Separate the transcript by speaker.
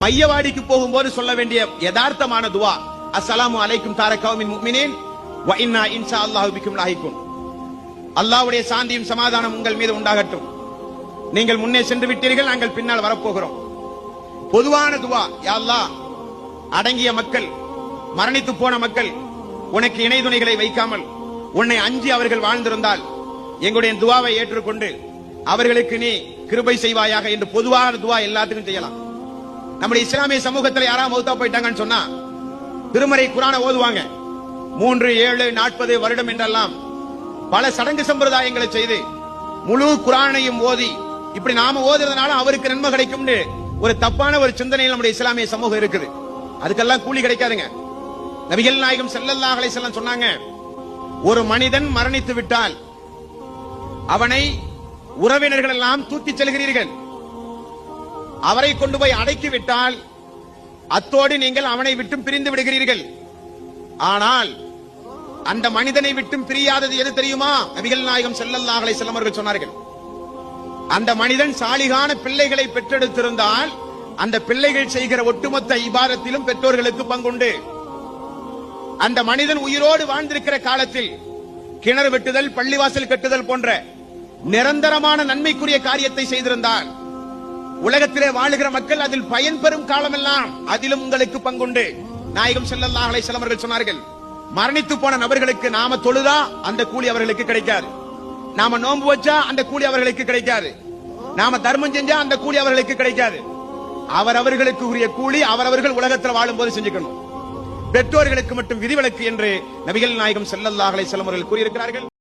Speaker 1: மையவாடிக்கு போகும்போது சொல்ல வேண்டிய யதார்த்தமான துவா, அஸ்ஸலாமு அலைக்கும் தார கௌமின் முஃமினீன் வ இன்னா இன்ஷா அல்லாஹு பிக்கும் லாஹிகூன். அல்லாஹ்வுடைய சாந்தியும் சமாதானம் உங்கள் மீது உண்டாகட்டும். நீங்கள் முன்னே சென்று விட்டீர்கள், நாங்கள் பின்னால் வரப்போகிறோம். பொதுவான துவா, யா அல்லாஹ், அடங்கிய மக்கள், மரணித்து போன மக்கள், உனக்கு இணை துணைகளை வைக்காமல் உன்னை அஞ்சி அவர்கள் வாழ்ந்திருந்தால் எங்களுடைய துவாவை ஏற்றுக்கொண்டு அவர்களுக்கு நீ கிருபை செய்வாயாக என்று பொதுவான துவா எல்லாத்துக்கும் செய்யலாம். நம்முடைய இஸ்லாமிய சமூகத்தில் யாராவது மௌத்தா போயிட்டாங்கன்னு சொன்னா திருமறை குர்ஆனை ஓதுவாங்க. 3, 7, 40 வருடம் என்றெல்லாம் பல சடங்கு சம்பிரதாயங்களை செய்து முழு குர்ஆனையும் ஓதி இப்படி நாம ஓதுறதுனால அவருக்கு நன்மை கிடைக்கும்னு ஒரு தப்பான ஒரு சிந்தனையில் நம்முடைய இஸ்லாமிய சமூகம் இருக்குது. அதுக்கெல்லாம் கூலி கிடைக்காதுங்க. நபிகள் நாயகம் ஸல்லல்லாஹு அலைஹி வஸல்லம் சொன்னாங்க, ஒரு மனிதன் மரணித்து விட்டால் அவனை உறவினர்கள் எல்லாம் தூக்கிச் செல்கிறீர்கள். அவரை கொண்டு போய் அடக்கி விட்டால் அத்தோடு நீங்கள் அவனை விட்டும் பிரிந்து விடுகிறீர்கள். ஆனால் அந்த மனிதனை விட்டும் பிரியாதது எது தெரியுமா? நபிகள் நாயகம் ஸல்லல்லாஹு அலைஹி வஸல்லம் அவர்கள் சொன்னார்கள், அந்த மனிதன் சாலிகான பிள்ளைகளை பெற்றெடுத்திருந்தால் அந்த பிள்ளைகள் செய்கிற ஒட்டுமொத்த இபாதத்திலும் பெற்றோர்களுக்கு பங்குண்டு. அந்த மனிதன் உயிரோடு வாழ்ந்திருக்கிற காலத்தில் கிணறு வெட்டுதல், பள்ளிவாசல் கட்டுதல் போன்ற நிரந்தரமான நன்மைக்குரிய காரியத்தை செய்திருந்தால் உலகத்திலே வாழுகிற மக்கள் அதில் பயன்பெறும் காலமெல்லாம் அதிலும் உங்களுக்கு பங்குண்டு. நாயகம் ஸல்லல்லாஹு அலைஹி வஸல்லம் அவர்கள் சொன்னார்கள், மரணித்து போன நபர்களுக்கு நாம தொழுதா அந்த கூலி அவர்களுக்கு கிடைக்காது, நாம நோன்பு வச்சா அந்த கூலி அவர்களுக்கு கிடைக்காது, நாம தர்மம் செஞ்சா அந்த கூலி அவர்களுக்கு கிடைக்காது. அவர்களுக்கு உரிய கூலி அவரவர்கள் உலகத்தில் வாழும் போது செஞ்சுக்கணும். பெற்றோர்களுக்கு மட்டும் விதிவிலக்கு என்று நபிகள் நாயகம் ஸல்லல்லாஹு அலைஹி வஸல்லம் அவர்கள் கூறியிருக்கிறார்கள்.